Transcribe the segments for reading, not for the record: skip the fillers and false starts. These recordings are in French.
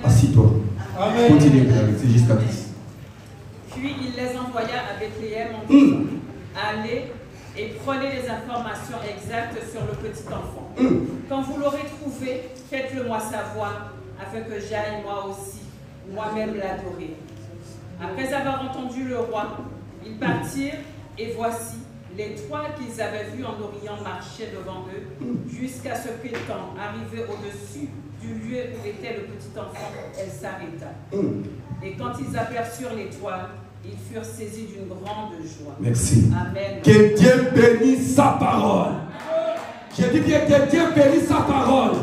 Assis-toi. Continue c'est jusqu'à 10. Puis il les envoya à Bethléem en disant, allez et prenez les informations exactes sur le petit enfant. Quand vous l'aurez trouvé, faites-le moi savoir, afin que j'aille moi aussi, moi-même l'adorer. Après avoir entendu le roi, ils partirent, et voici, l'étoile qu'ils avaient vue en Orient marchait devant eux, jusqu'à ce qu'étant arrivée au-dessus du lieu où était le petit enfant, elle s'arrêta. Et quand ils aperçurent l'étoile, ils furent saisis d'une grande joie. Merci. Amen. Que Dieu bénisse sa parole. Je dis bien que Dieu bénisse sa parole.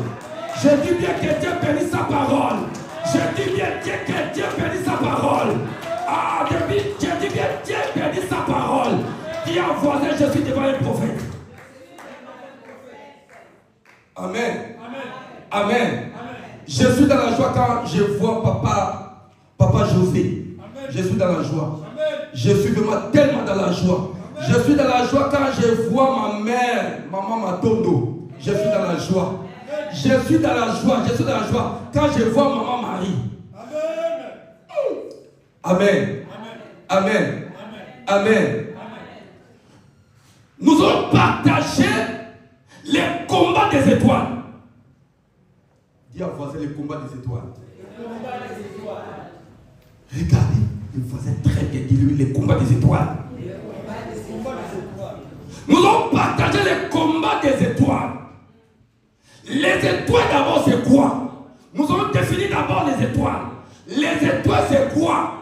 Je dis bien que Dieu bénisse sa parole. Je dis bien que Dieu bénisse sa parole. Ah, je dis bien Dieu bénisse sa parole. Qui a voisin, je suis devant un prophète. Amen. Amen. Je suis dans la joie quand je vois papa José. Je suis dans la joie. Je suis vraiment tellement dans la joie. Je suis dans la joie quand je vois ma mère, maman Matondo. Je suis dans la joie. Je suis dans la joie. Je suis dans la joie quand je vois maman Marie. Amen. Amen. Amen. Nous allons partager les combats des étoiles. Dis à voisin les combats des étoiles. Regardez le voisin très bien, dis-lui les combats des étoiles. Nous allons partager les combats des étoiles. Les étoiles d'abord c'est quoi? Nous allons définir d'abord les étoiles. Les étoiles c'est quoi?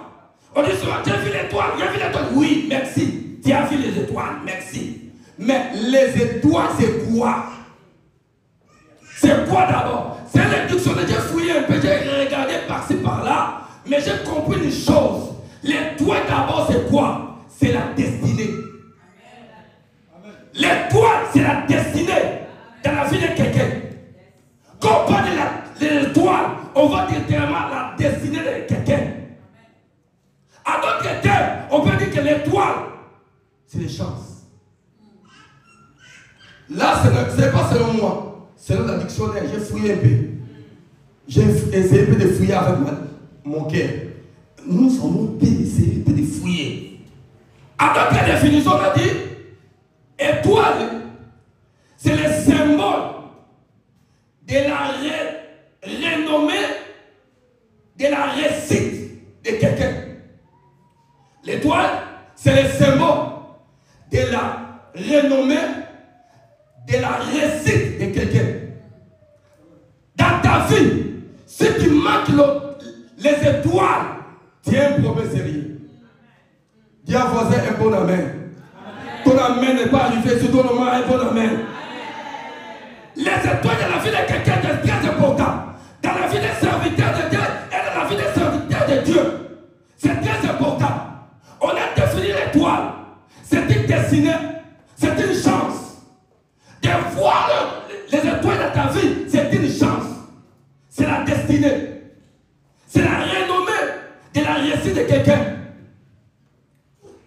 On dit souvent, tu as vu l'étoile? Tu as vu l'étoile? Oui, merci. Tu as vu les étoiles? Merci. Mais les étoiles c'est quoi? C'est quoi d'abord? C'est le dictionnaire, j'ai fouillé un peu, j'ai regardé par-ci par-là, mais j'ai compris une chose. L'étoile d'abord c'est quoi? C'est la destinée. L'étoile c'est la destinée dans la vie de quelqu'un. Quand on parle de l'étoile, on va dire directement la destinée de quelqu'un. À d'autres termes, on peut dire que l'étoile c'est les chances. Là, ce n'est pas selon moi, selon la dictionnaire, j'ai fouillé un peu. J'ai essayé un peu de fouiller avec mon cœur. Nous avons essayé un peu de fouiller. À d'autres définitions, on a dit étoile, c'est le symbole de la renommée, de la réussite de quelqu'un. L'étoile, c'est le symbole de la renommée, de la réussite de quelqu'un. Dans ta vie, si tu manques les étoiles, tu as un problème sérieux. Dis à voisin un bon amen. Ton amen n'est pas arrivé sur ton nom, un bon amen. Les étoiles dans la vie de quelqu'un est très important. Dans la vie des serviteurs de Dieu et dans la vie des serviteurs de Dieu. C'est très important. On a défini l'étoile. C'est une destinée. C'est une chance. De voir les étoiles dans ta vie, c'est une chance. C'est la destinée. C'est la renommée de la réussite de quelqu'un.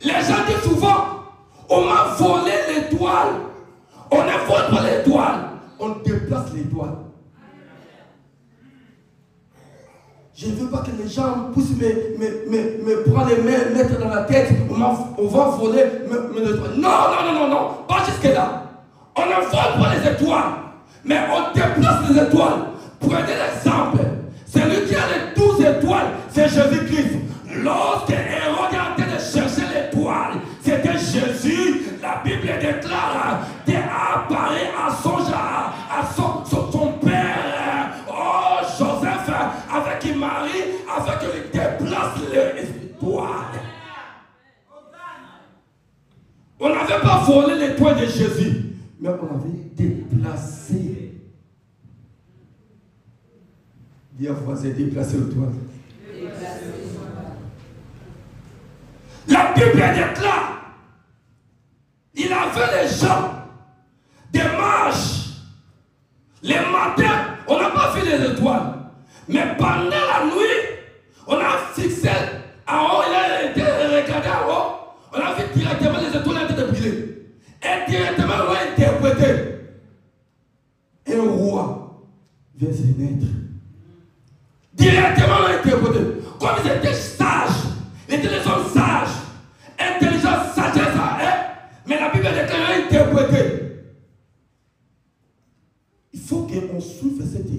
Les gens disent souvent, on m'a volé l'étoile. On ne vole pas l'étoile. On déplace l'étoile. Je ne veux pas que les gens puissent me prendre les mains, mettre dans la tête. On va voler l'étoile. Non. Pas jusque là. On ne vole pas les étoiles. Mais on déplace les étoiles. Prenez l'exemple. Celui qui a les 12 étoiles, c'est Jésus-Christ. Lorsque Hérode est en train de chercher l'étoile, c'était Jésus. La Bible déclare qu'il apparaît à son père, Joseph, avec Marie, afin qu'il déplace l'étoile. On n'avait pas volé l'étoile de Jésus, mais on avait déplacé. Dis à voisin, déplacer l'étoile. La Bible déclare, il avait les gens des marches. Les matins, on n'a pas vu les étoiles. Mais pendant la nuit, on a fixé en haut, il a été regardé en haut. On a vu directement les étoiles en train de briller. Et directement, on a interprété. Un roi vient se naître. Directement interprété. Comme ils étaient sages, ils étaient des hommes sages, intelligents, sagesse à eux, mais la Bible déclare interprété. Il faut qu'on souffle cette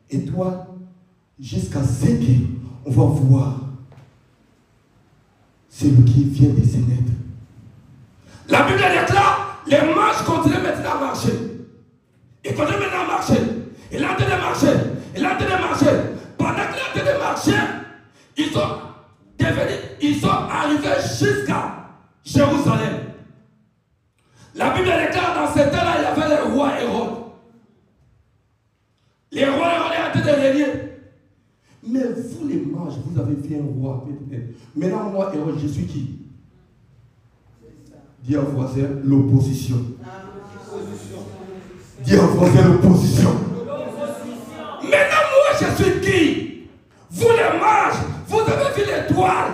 étoile jusqu'à ce qu'on va voir celui qui vient des sénètes. La Bible déclare, les mages continuent maintenant à marcher. Ils continuent maintenant à marcher. Ils ont de marcher. Ils ont de marcher. Pendant qu'ils ont de marcher, ils sont arrivés jusqu'à Jérusalem. La Bible déclare dans ce temps-là, il y avait le roi Hérode. Les rois Hérode étaient en train de régner. Mais vous les mages, vous avez vu un roi. Maintenant, moi, Hérode, je suis qui? Dis à voisin l'opposition. Dis à voisin l'opposition. Maintenant, moi, je suis qui? Vous les mages, vous avez vu l'étoile.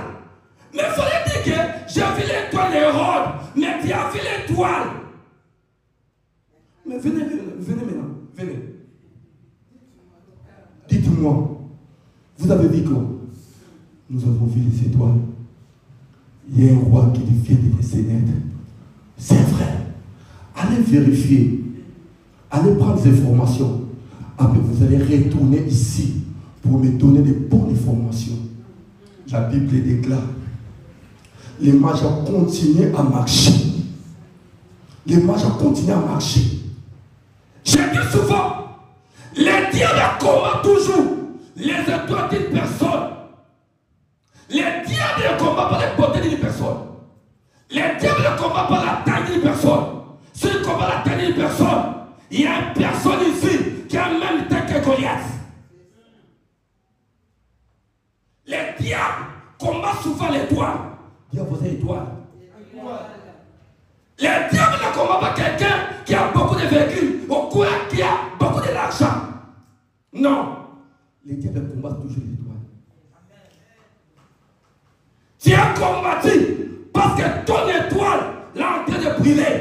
Mais il fallait dire que j'ai vu l'étoile d'Hérode. Mais tu as vu l'étoile. Mais venez maintenant. Venez. Dites-moi. Vous avez vu quoi? Nous avons vu les étoiles. Il y a un roi qui vient des sénètes. C'est vrai. Allez vérifier. Allez prendre des informations. Après, vous allez retourner ici pour me donner des bonnes informations. La Bible déclare. Les mages ont continué à marcher. Les mages ont continué à marcher. J'ai dit souvent, les diables combattent toujours les étoiles d'une personne. Les diables ne combattent pas les beautés d'une personne. Les diables ne combattent pas la taille d'une personne. S'ils combattent la taille d'une personne, il y a une personne ici qui a même taille que Goliath. Les diables combattent souvent l'étoile. Dis à vos étoiles. Les diables ne combattent pas quelqu'un qui a beaucoup de véhicules ou qui a beaucoup d'argent. Non. Les diables combattent toujours l'étoile. Tu as combattu parce que ton étoile est en train de briller.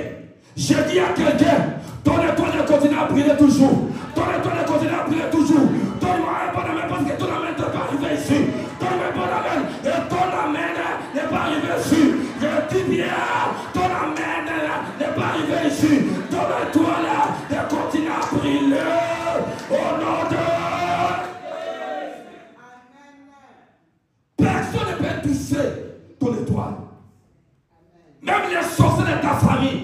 Je dis à quelqu'un, ton étoile continue à briller toujours. Ton étoile continue à briller toujours. Donne-moi un bon amen parce que ton amen n'est pas arrivé ici. Donne-moi un bon amen et ton amen n'est pas arrivé ici. Je dis bien, ton amen n'est pas arrivé ici. Ton étoile continue à briller au nom de... Personne ne peut toucher ton étoile. Même les sorciers de ta famille,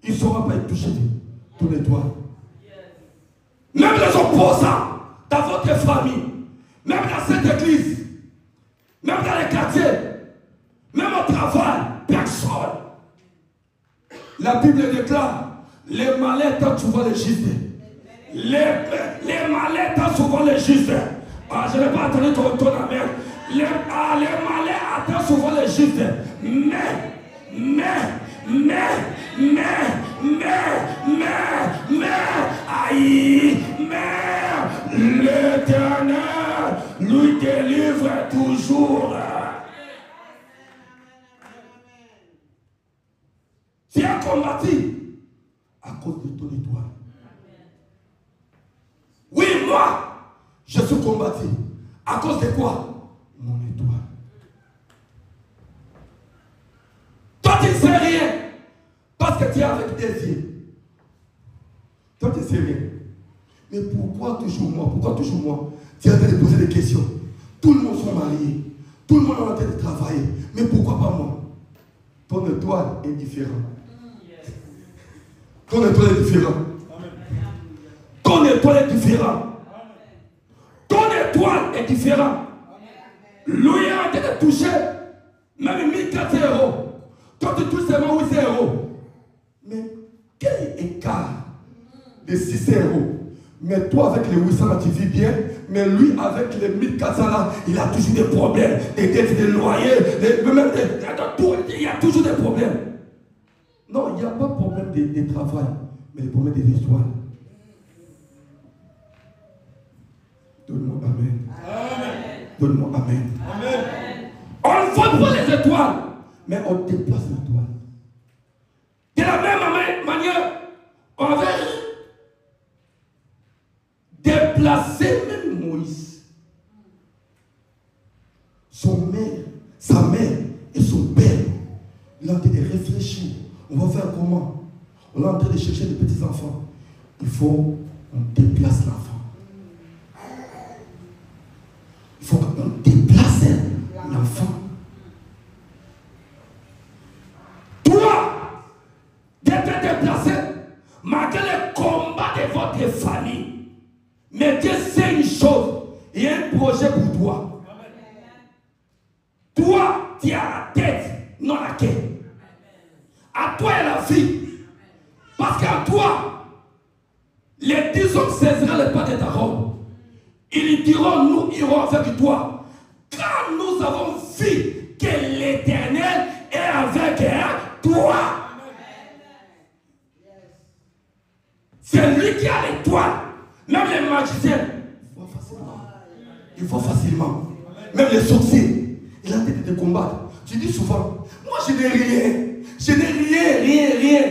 ils ne sauront pas toucher ton étoile. Même les opposants dans votre famille, même dans cette église, même dans les quartiers, même au travail, personne. La Bible déclare, les malais attendent souvent les justes. Les malais attendent souvent les justes. Ah, je n'ai pas entendu ton amen. Les malais attendent souvent les justes. Mais l'Éternel lui délivre toujours. Tu as combattu à cause de ton étoile. Oui, moi, je suis combattu. À cause de quoi? Mon étoile. Toi, tu ne sais rien. Parce que tu es avec tes yeux. Toi, tu ne sais rien. Mais pourquoi toujours moi? Pourquoi toujours moi? Tu es en train de poser des questions. Tout le monde sont mariés. Tout le monde est en train de travailler. Mais pourquoi pas moi? Ton étoile est différente. Ton étoile est différente. Ton étoile est différente. Ton étoile est différente. Lui est en train de toucher même 1400 €. Toi, tu touches seulement 800 €. Mais quel écart de 600 €? Mais toi, avec les 800 là, tu vis bien. Mais lui, avec les 1400 là, il a toujours des problèmes. Des dettes, des loyers, il y a toujours des problèmes. Non, il n'y a pas de problème de travail, mais le problème des étoiles. Donne-moi amen. Amen. Donne-moi amen. Amen. On ne vole pas les étoiles, mais on déplace l'étoile. De la même manière, on avait déplacé même Moïse. sa mère et son père, il est en train de réfléchir. On va faire comment? On est en train de chercher des petits enfants. Il faut qu'on déplace l'enfant. Il faut qu'on déplace l'enfant. Toi, d'être déplacé, malgré les combats de votre famille, mais Dieu sait une chose, il y a un projet pour toi. Toi, tu as la tête, non la quête. À toi et la vie. Parce qu'à toi, les 10 hommes saisiront les pas de ta robe. Ils diront, nous irons avec toi. Car nous avons vu que l'Éternel est avec toi. C'est lui qui a l'étoile. Même les magiciens, ils voient facilement. Même les sorciers, il a tête de combattre. Tu dis souvent, moi je n'ai rien. Je n'ai rien.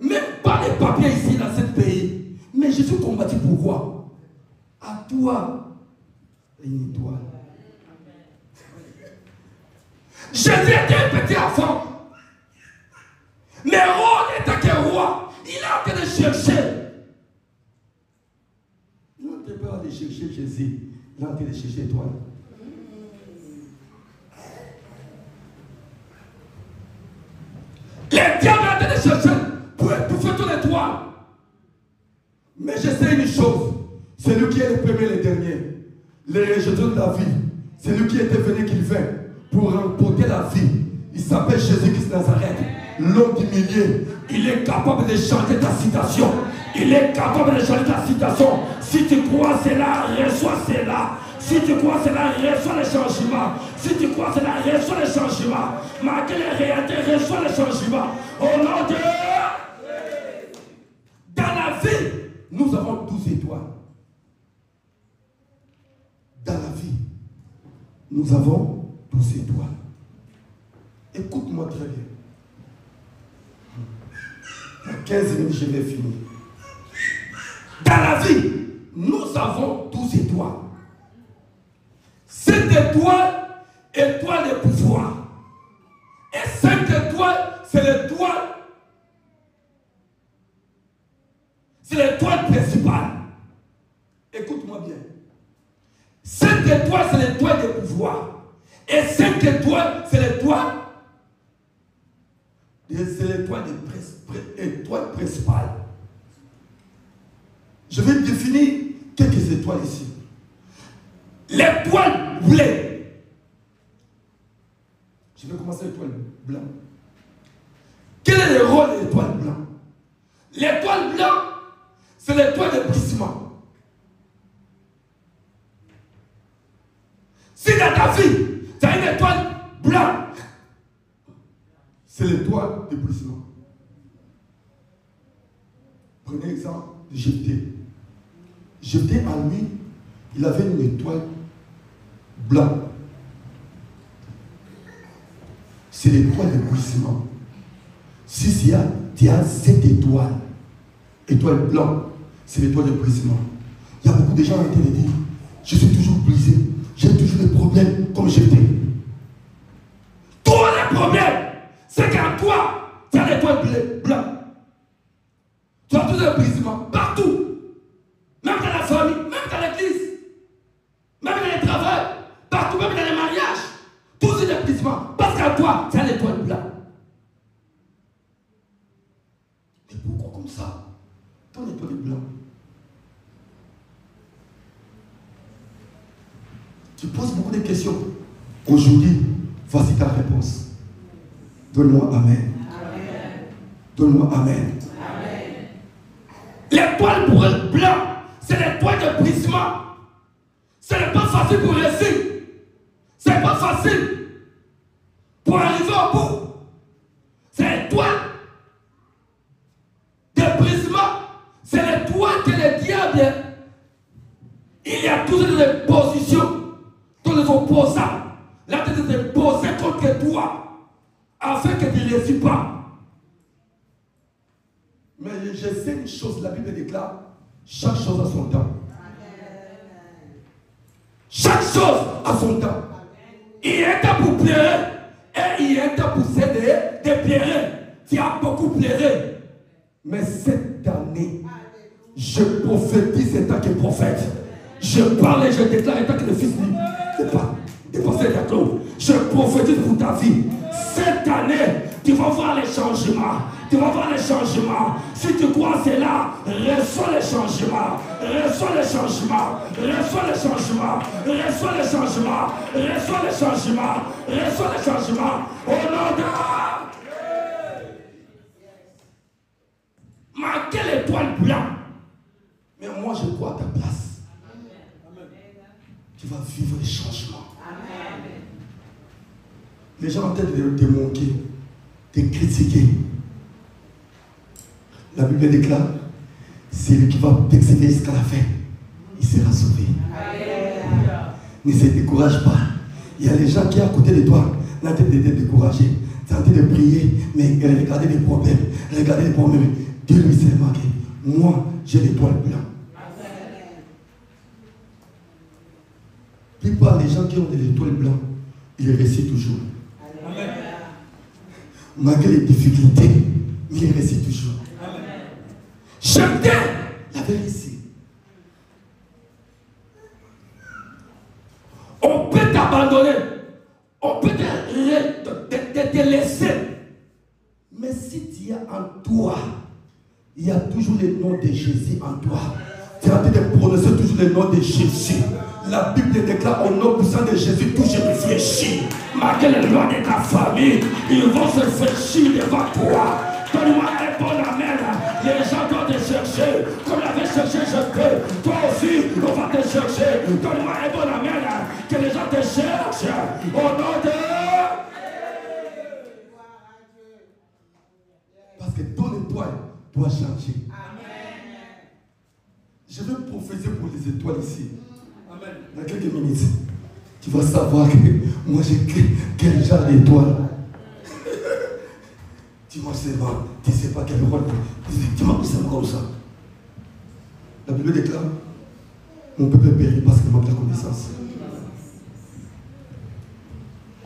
Même pas les papiers ici dans ce pays. Mais je suis combattu pourquoi? À toi, une étoile. Jésus était un petit enfant. Mais Rôle était qu'un roi. Il a en train de chercher. Il n'a pas de chercher Jésus. Il a en train de chercher l'étoile. Les diables ont été chercher pour étouffer toute l'étoile. Mais je sais une chose. C'est lui qui est le premier et le dernier. Les rejetons de la vie. C'est lui qui était venu qu'il vint pour remporter la vie. Il s'appelle Jésus-Christ Nazareth. L'homme du milieu. Il est capable de changer ta citation. Il est capable de changer ta citation. Si tu crois cela, reçois cela. Si tu crois cela, reçois le changement. Si tu crois cela, reçois le changement. Malgré les réalités, reçois le changement. Au nom de... Dans la vie, nous avons 12 étoiles. Dans la vie, nous avons 12 étoiles. Écoute-moi très bien. Dans 15 minutes, je vais finir. Dans la vie, nous avons 12 étoiles. Cette étoile, étoile de pouvoir. Et cette étoile, c'est l'étoile. C'est l'étoile principale. Écoute-moi bien. Cette étoile, c'est l'étoile de pouvoir. Et cette étoile, c'est l'étoile. C'est l'étoile principale. Je vais définir quelques étoiles ici. L'étoile bleue. Je vais commencer l'étoile blanche. Quel est le rôle de l'étoile blanche? L'étoile blanche, c'est l'étoile de brisement. Si dans ta vie, tu as une étoile blanche, c'est l'étoile de brisement. Prenez l'exemple de Jephthé. Jephthé, à lui, il avait une étoile blanche. C'est l'étoile de brisement. Si tu as cette étoile blanche, c'est l'étoile de brisement. Il y a beaucoup de gens qui ont été dit, je suis toujours brisé, j'ai toujours des problèmes comme Jephthé. Tous les problèmes, c'est qu'en toi, tu as l'étoile blanche. Tu as tous les brisements, partout. Même dans la famille, même dans l'église, même dans le travail, partout, même dans les mariages. Tous ces brisements. Parce qu'à toi, tu as l'étoile blanche. Mais pourquoi comme ça? Ton étoile est blanche. Tu poses beaucoup de questions. Aujourd'hui, voici ta réponse. Donne-moi Amen. Amen. Donne-moi Amen. Amen. L'étoile blanche, c'est l'étoile de brisement. Ce n'est pas facile pour réussir. Ce n'est pas facile pour arriver au bout. C'est l'étoile de brisement. C'est l'étoile que le diable, il y a toujours des positions dans les opposants. Là, tu te poser contre toi afin que tu ne réussis pas. Mais je sais une chose, la Bible déclare, chaque chose a son temps. Chaque chose a son temps. Il y a un temps pour pleurer et il y a un temps pour céder de pleurer. Tu as beaucoup pleuré. Mais cette année, je prophétise en tant que prophète. Je parle et je déclare en tant que le fils de pasteur Jacques. Je prophétise pour ta vie. Cette année, tu vas voir les changements. Tu vas voir les changements. Si tu crois cela, reçois les changements. Reçois les changements. Reçois les changements. Reçois les changements. Reçois les changements. Reçois les changements. Au nom de... Ma quelle étoile blanche. Mais moi je crois à ta place. Amen. Tu vas vivre les changements. Amen. Les gens ont peut-être de te manquer, de critiquer. La Bible déclare, c'est lui qui va t'exciter jusqu'à la fin. Il sera sauvé. Amen. Ne se décourage pas. Il y a les gens qui sont à côté de toi, là tu es découragé. Tu es en train de prier, mais regardez les problèmes. Regardez les problèmes. Dieu lui s'est marqué. Moi, j'ai l'étoile blanche. Puis par les gens qui ont de l'étoile blanche, ils réussissent toujours. Amen. Malgré les difficultés, ils réussissent toujours. Chacun l'avait réussi. On peut t'abandonner. On peut te laisser. Mais si tu as en toi, il y a toujours le nom de Jésus en toi. Tu es en train de prononcer toujours le nom de Jésus. La Bible déclare au nom puissant de Jésus, tout je réfléchis. Malgré les lois de ta famille, ils vont se réfléchir devant toi. Donne-moi un bon amen. Les gens doivent te chercher. Comme l'avait cherché, je peux. Toi aussi, on va te chercher. Donne-moi un bon amen. Que les gens te cherchent. Au nom de... Parce que ton étoile doit changer. Amen. Je vais prophétiser pour les étoiles ici. Amen. Dans quelques minutes, tu vas savoir que moi j'ai quel genre d'étoile. Dis-moi seulement, tu ne sais pas quel rôle. Dis-moi seulement comme ça. La Bible déclare, mon peuple périt parce qu'il manque la connaissance.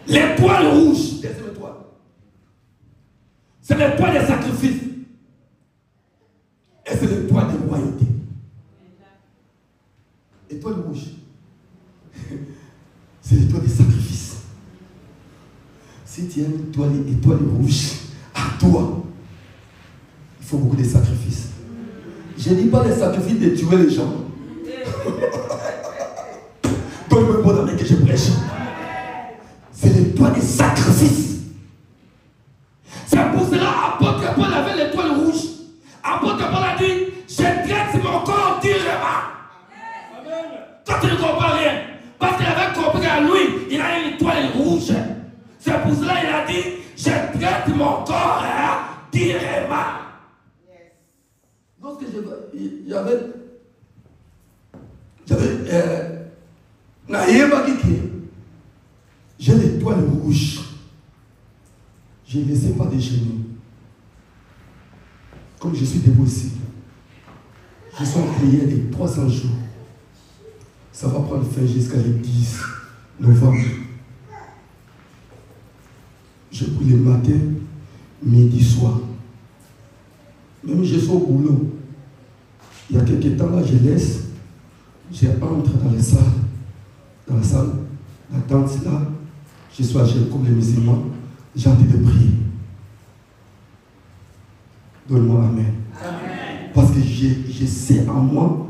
L'étoile rouge, deuxième étoile, c'est l'étoile des sacrifices. Et c'est l'étoile de royauté. Étoile rouge, c'est l'étoile des sacrifices. Si tu as une étoile rouge à toi, il faut beaucoup de sacrifices. Je ne dis pas les sacrifices de tuer les gens. Donne-moi bon ami que je prêche. C'est l'étoile des sacrifices. C'est pour cela apôtre Paul avait l'étoile rouge. Apôtre Paul a dit, je traite mon corps durement. Toi tu ne comprends rien. Parce qu'il avait compris qu'à lui, il a une étoile rouge. C'est pour cela qu'il a dit, je traite mon corps durement. Lorsque j'ai l'étoile rouge. Je ne laissais pas déjeuner. Comme je suis debout ici, je suis en prière de 300 jours. Ça va prendre fin jusqu'à le 10 novembre. Je prie le matin, midi, soir. Même je suis au boulot. Il y a quelques temps là, je laisse. Je entre dans la salle, la tente là. Je suis âgé comme les musulmans. J'ai envie de prier. Donne-moi amen. Amen. Parce que je sais en moi,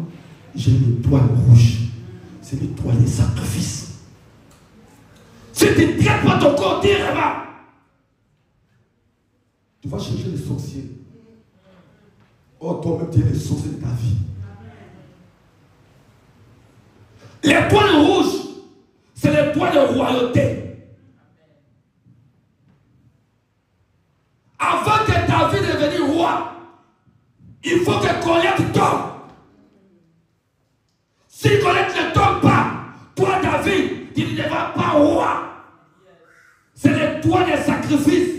j'ai une étoile rouge. C'est l'étoile des sacrifices. Si tu ne traites pas ton corps directement, tu vas chercher les sorciers. Oh, toi-même, tu es le sorcier de ta vie. L'étoile rouge, c'est l'étoile de royauté. Avant que David devienne roi, il faut que Goliath tombe. Si Goliath ne tombe pas, toi David, tu ne deviens pas roi. C'est l'étoile des sacrifices.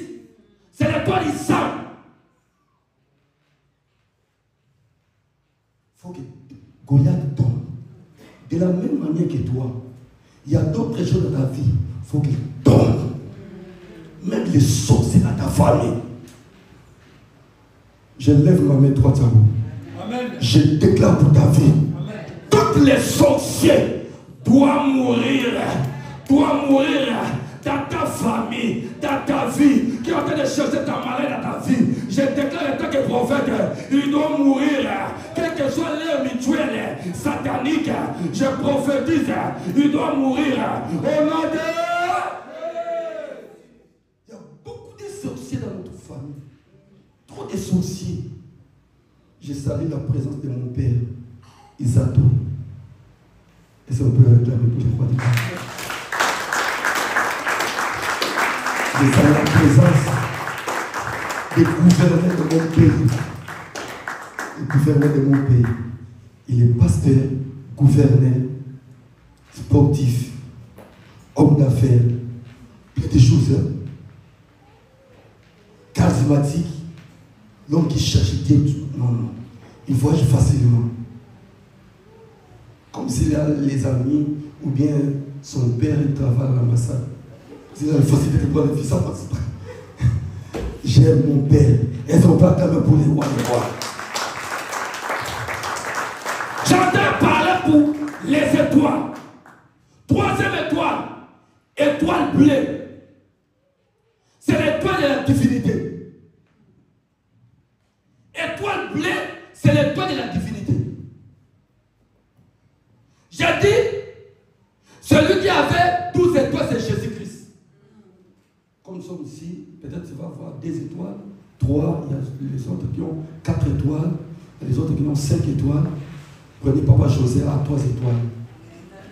C'est l'étoile du sang. Il faut que Goliath tombe. De la même manière que toi, il y a d'autres choses dans ta vie. Il faut qu'il tombe. Même les sorciers dans ta famille. Je lève ma main droite à vous. Amen. Je déclare pour ta vie. Amen. Toutes les sorciers doivent mourir. Doivent mourir dans ta famille, dans ta vie, qui est en train de chercher ta maladie dans ta vie. Je déclare en tant que prophète, ils doivent mourir. Quel que soit leur mutuelle satanique, je prophétise, ils doivent mourir. Au nom de... Il y a beaucoup de sorciers dans notre famille. Trop de sorciers. Je salue la présence de mon père, Isato. Est-ce qu'on peut réclamer pour les rois de Dieu? Je salue la présence des gouverneurs de mon pays. Le gouverneur de mon pays. Il est pasteur, gouverneur, sportif, homme d'affaires, plein de choses. Charismatique. L'homme qui cherche Dieu, non, non. Il voyage facilement. Comme s'il a les amis, ou bien son père, il travaille à l'ambassade. Il a la facilité pour les filles, ça passe pas. J'aime mon père. Est-ce qu'on peut attendre pour les rois, les rois? J'entends parler pour les étoiles. Troisième étoile, étoile bleue. C'est l'étoile de la divinité. Étoile bleue, c'est l'étoile de la divinité. J'ai dit, celui qui avait 12 étoiles, c'est Jésus-Christ. Comme nous sommes ici, peut-être tu vas avoir 2 étoiles, 3, il y a les autres qui ont 4 étoiles, il y a les autres qui ont 5 étoiles. Prenez Papa José à 3 étoiles.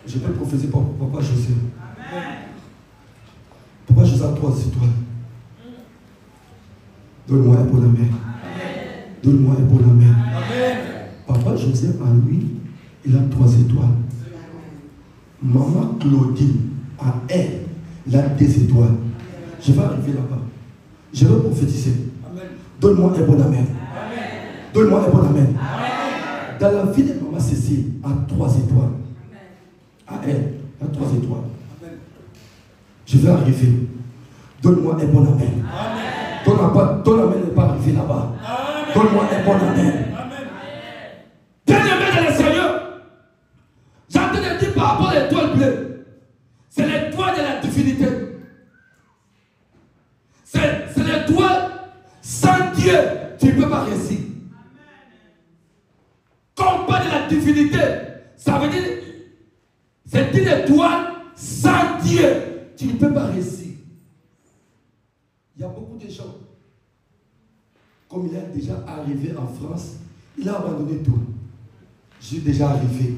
Je vais prophétiser pour Papa José. Papa José a 3 étoiles. Donne-moi un bon amen. Donne-moi un bon amen. Papa José, en lui, il a 3 étoiles. Maman Claudine, à elle, il a 2 étoiles. Je vais arriver là-bas. Je vais prophétiser. Donne-moi un bon amen. Donne-moi un bon amen. Dans la vie de maman Cécile, à 3 étoiles. À elle, à 3 étoiles. Je vais arriver. Donne-moi un bon amen. Ton amen n'est pas arrivé là-bas. Donne-moi un bon amen. Bien-aimé dans le Seigneur, j'entends dire par rapport à l'étoile bleue, c'est l'étoile de la divinité. C'est l'étoile sans Dieu, tu ne peux pas réussir. Quand on parle de la divinité, ça veut dire c'est une étoile sans Dieu, tu ne peux pas réussir. Il y a beaucoup de gens, comme il est déjà arrivé en France, il a abandonné tout. Je suis déjà arrivé.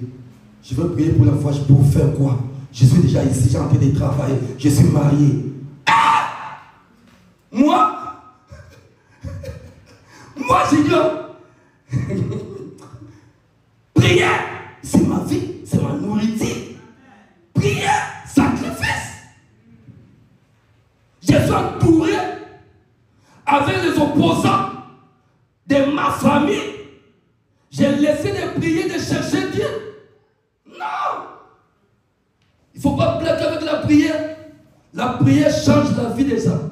Je veux prier pour la foi. Pour faire quoi? Je suis déjà ici, j'ai en train de travailler. Je suis marié. Ah! Moi, j'ignore. Prière, c'est ma vie, c'est ma nourriture. Prière, sacrifice. Je suis entouré avec les opposants de ma famille. J'ai laissé de prier, de chercher Dieu. Non. Il ne faut pas plaquer avec la prière. La prière change la vie des gens.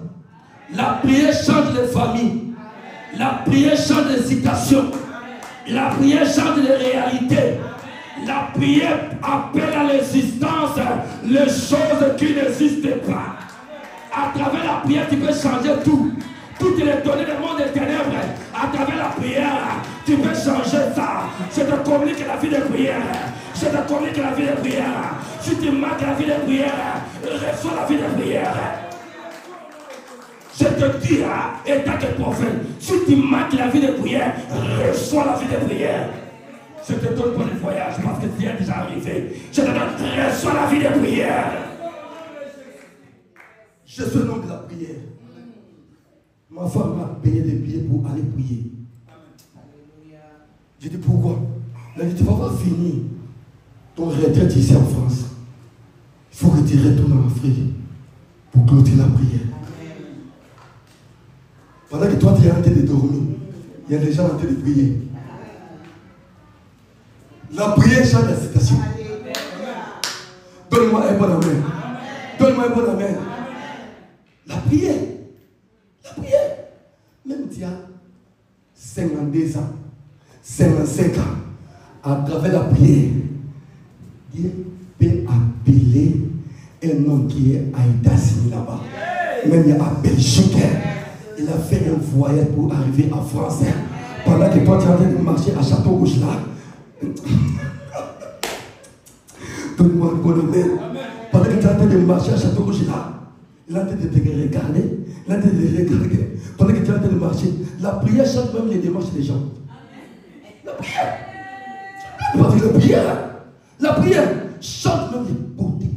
La prière change les familles. La prière change les situations. La prière change les réalités. La prière appelle à l'existence les choses qui n'existent pas. À travers la prière, tu peux changer tout. Toutes les données du monde des ténèbres, à travers la prière, tu peux changer ça. Je te communique la vie de prière. Je te communique la vie de prière. Si tu manques la vie de prière, reçois la vie de prière. Je te dis, étant que prophète, si tu manques la vie de prière, reçois la vie de prière. Je te donne pour le voyage parce que tu es déjà arrivé. Je te donne, reçois la vie de prière. Je suis l'homme de la prière. Ma femme m'a payé des billets pour aller prier. J'ai dit pourquoi? Elle a dit tu vas pas finir ton retraite ici en France. Il faut que tu retournes en Afrique pour clôturer la prière. Pendant que toi tu es en train de dormir, il y a des gens en train de prier. La prière change la situation. Donne-moi un bon amen. Donne-moi un bon amen. La prière. La prière. Même tu as 52 ans, 55 ans, à travers la prière, Dieu peut appeler un homme qui est à États-Unis là-bas. Même il y a à Belgique. Il a fait un voyage pour arriver en France. Pendant que toi tu es en train de marcher à Château-Rouge là. Donne-moi un bon amen. Pendant que tu es en train de marcher à Château-Rouge là, il est en train de te regarder. Il est en train de te regarder. Pendant que tu es en train de marcher, la prière chante même les démarches des gens. La prière. La prière. La prière chante même les beautés.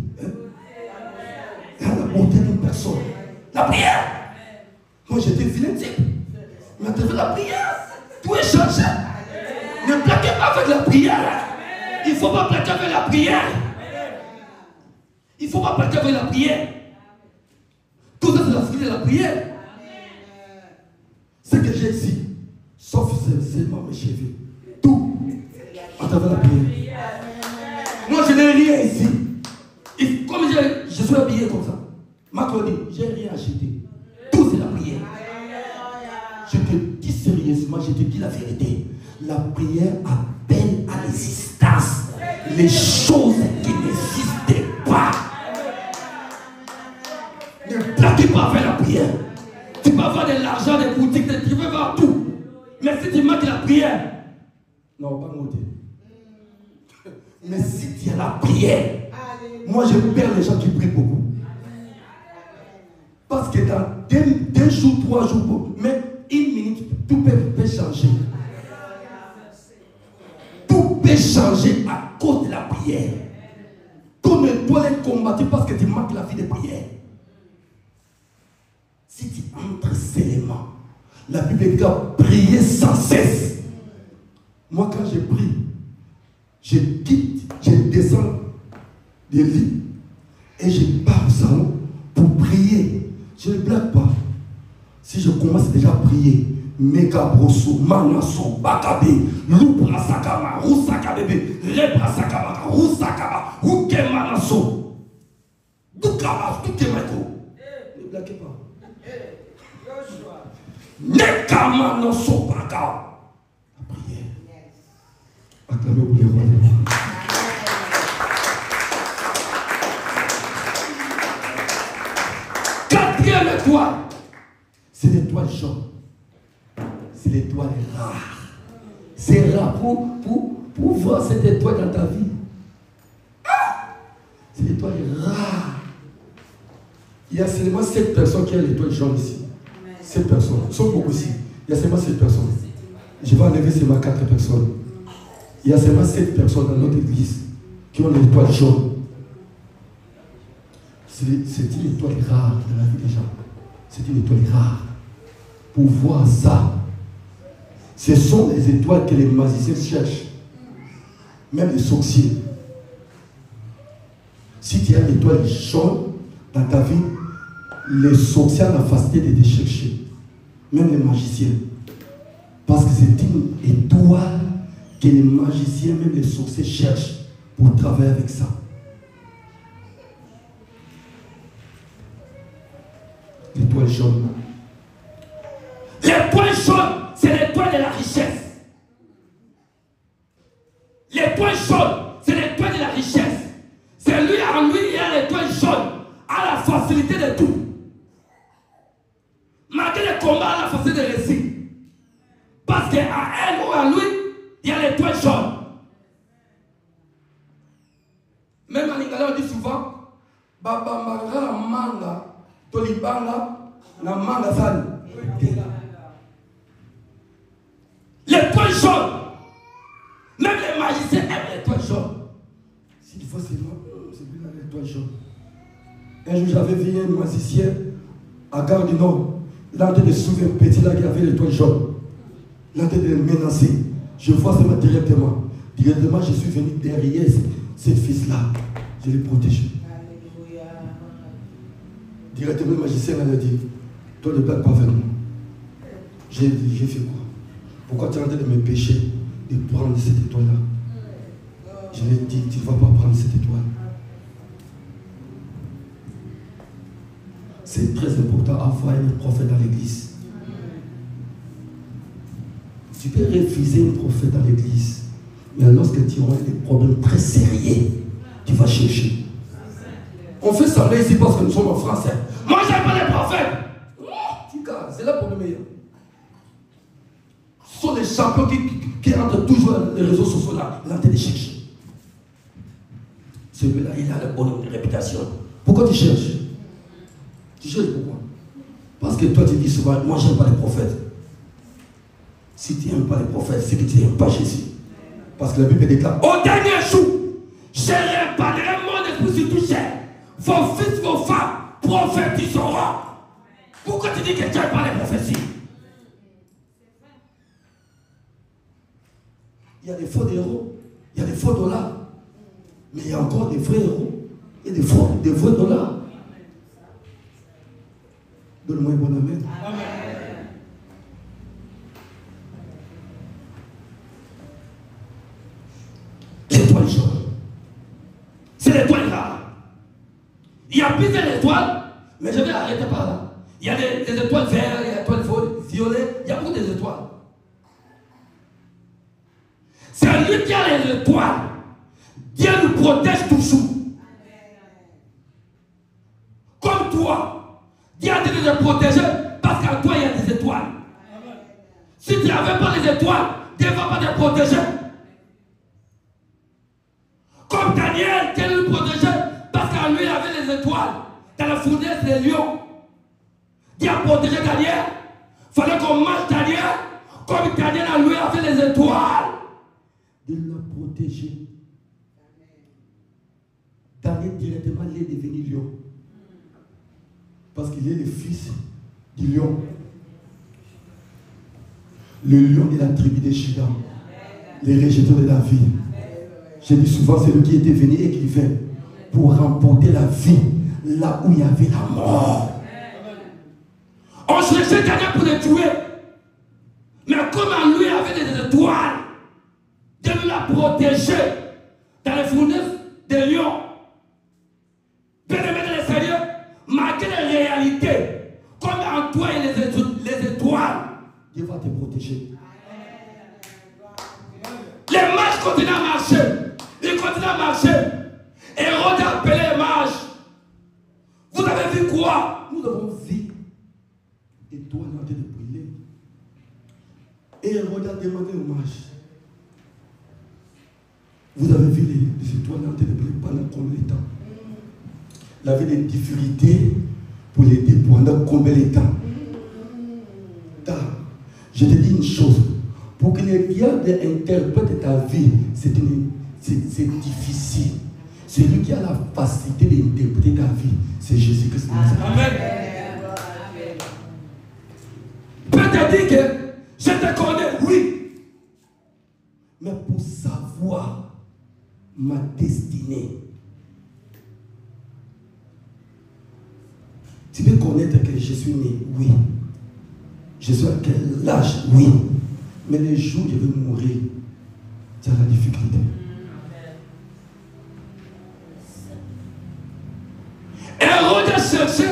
La beauté d'une personne. La prière. Moi j'étais vilain type. Mais à travers la prière, tout est changé. Ne plaquez pas avec la prière. Il ne faut pas plaquer avec la prière. Il ne faut pas plaquer avec la prière. Tout ça c'est la fruit de la prière. Ce que j'ai ici, sauf seulement mes cheveux. Tout à travers la prière. Moi je n'ai rien ici. Et comme je suis habillé comme ça, Macron dit, j'ai rien acheté. Tout c'est la prière. Je te dis sérieusement, je te dis la vérité. La prière appelle à l'existence les choses qui n'existaient pas. Ne plaquez pas avec la prière. Tu peux avoir de l'argent, des boutiques, tu peux avoir tout. Mais si tu manques la prière, non, pas monter. Mais si tu as la prière, moi je perds les gens qui prient beaucoup. Parce que dans 2 jours, 3 jours, même 1 minute, tout peut changer. Tout peut changer à cause de la prière. Tout ne doit être combattu parce que tu manques la vie de prière. Si tu entres seulement, la Bible dit prier sans cesse. Moi, quand je prie, je quitte, je descends des lits et je pars au salon pour prier. Je ne blague pas. Si je commence déjà à prier, Meka Brosso, Manasso, Bakabe, Lupra Sakama, Rousakabebe, Lepra Sakama, Rousakaba, Rouke Manasso, Doukaba, Doukemato. Ne blaguez pas. Nekama no Sobaka. La prière. Acclamez pour les rois. Quatrième étoile, c'est l'étoile jaune. C'est l'étoile rare. C'est rare pour voir cette étoile dans ta vie. C'est l'étoile rare. Il y a seulement 7 personnes qui ont l'étoile jaune ici. 7 personnes. Ils sont beaucoup ici. Il y a seulement 7 personnes. Je vais enlever seulement 4 personnes. Il y a seulement 7 personnes dans notre église qui ont l'étoile jaune. C'est une étoile rare dans la vie des gens. C'est une étoile rare. Pour voir ça, ce sont les étoiles que les magiciens cherchent. Même les sorciers. Si tu as l'étoile jaune dans ta vie, les sorciers ont la facilité de te chercher. Même les magiciens. Parce que c'est une étoile que les magiciens, même les sorciers cherchent pour travailler avec ça. L'étoile jaune. L'étoile jaune, c'est l'étoile de la richesse. L'étoile jaune, c'est l'étoile de la richesse. C'est lui en lui, il a l'étoile jaune, a la facilité de tout. Malgré le combat, a la facilité de réussir. Parce qu'à elle ou à lui, il y a l'étoile jaune. Même en Lingala, on dit souvent, Baba Mara Manga, Tolibanga, na Manga Sani. L'étoile jaune. Même les magiciens aiment l'étoile jaune. S'il faut seulement, c'est bien l'étoile jaune. Un jour, j'avais vu un magicien à Gare du Nord. Il a en train de soulever un petit là qui avait l'étoile jaune. Il a en train de le menacer. Je vois ça directement. Directement, je suis venu derrière ce fils-là. Je l'ai protégé. Directement, le magicien m'a dit, toi ne blague pas avec moi. J'ai fait quoi? Pourquoi tu es en train de me pécher de prendre cette étoile-là? Je lui ai dit, tu ne vas pas prendre cette étoile. C'est très important d'avoir un prophète dans l'église. Tu peux refuser un prophète dans l'église, mais lorsque tu auras des problèmes très sérieux, tu vas chercher. On fait semblant ici parce que nous sommes en français. Moi, j'aime pas les prophètes. C'est là pour le meilleur. Ce sont des champions qui entrent toujours dans les réseaux sociaux là, ils sont en train de chercher. Celui-là, il a la bonne réputation. Pourquoi tu cherches? Tu cherches pourquoi? Parce que toi, tu dis souvent, moi, j'aime pas les prophètes. Si tu n'aimes pas les prophètes, c'est que tu n'aimes pas Jésus. Parce que la Bible déclare, au dernier jour, je réparerai mon esprit sur tout chair. Vos fils, vos femmes prophétiseront. Pourquoi tu dis que tu n'aimes pas les prophéties? Il y a des faux héros, il y a des faux dollars. Mais il y a encore des vrais héros et des vrais dollars. Donne-moi un bon amen. Amen. L'étoile jaune. C'est l'étoile rare. Il y a plusieurs étoiles, mais je vais arrêter par là. Il y a des étoiles vertes, il y a des étoiles violettes, il y a beaucoup d'étoiles. C'est lui qui a les étoiles. Dieu nous protège toujours. Comme toi, Dieu a dit de te protéger parce qu'en toi il y a des étoiles. Si tu n'avais pas les étoiles, Dieu ne va pas te protéger. Comme Daniel, Dieu nous protégeait parce qu'en lui il avait les étoiles. Dans la fournaise des lions, Dieu a protégé Daniel. Il fallait qu'on mange Daniel comme Daniel en lui avait les étoiles. Dieu l'a protégé. Daniel directement il est devenu lion. Parce qu'il est le fils du lion. Le lion de la tribu de Juda. Les rejetons de la vie. J'ai dit souvent, c'est lui qui était venu écrivain pour remporter la vie là où il y avait la mort. On cherchait Daniel pour le tuer. Mais comme en lui il y avait des étoiles, Dieu l'a protégé dans les fournaises des lions. Bien-aimé dans le Seigneur, malgré les réalités, comme en toi et les étoiles, Dieu va te protéger. Les mages continuent à marcher. Ils continuent à marcher. Hérode a appelé les mages. Vous avez vu quoi? Nous avons vu l'étoile en train de brûler. Et Hérode a demandé aux mages, vous avez vu les étoiles en train de brûler pendant combien de temps? Il avait des difficultés pour l'aider pendant combien de temps? Je te dis une chose, pour que le diable interprète ta vie, c'est difficile. Celui qui a la facilité d'interpréter ta vie, c'est Jésus-Christ. Amen. Peut-être dire que je te connais, oui, mais pour savoir ma destinée, tu veux connaître que je suis né, oui. Je suis à quel âge, oui. Mais le jour où je vais mourir, tu as la difficulté. Hérode a cherché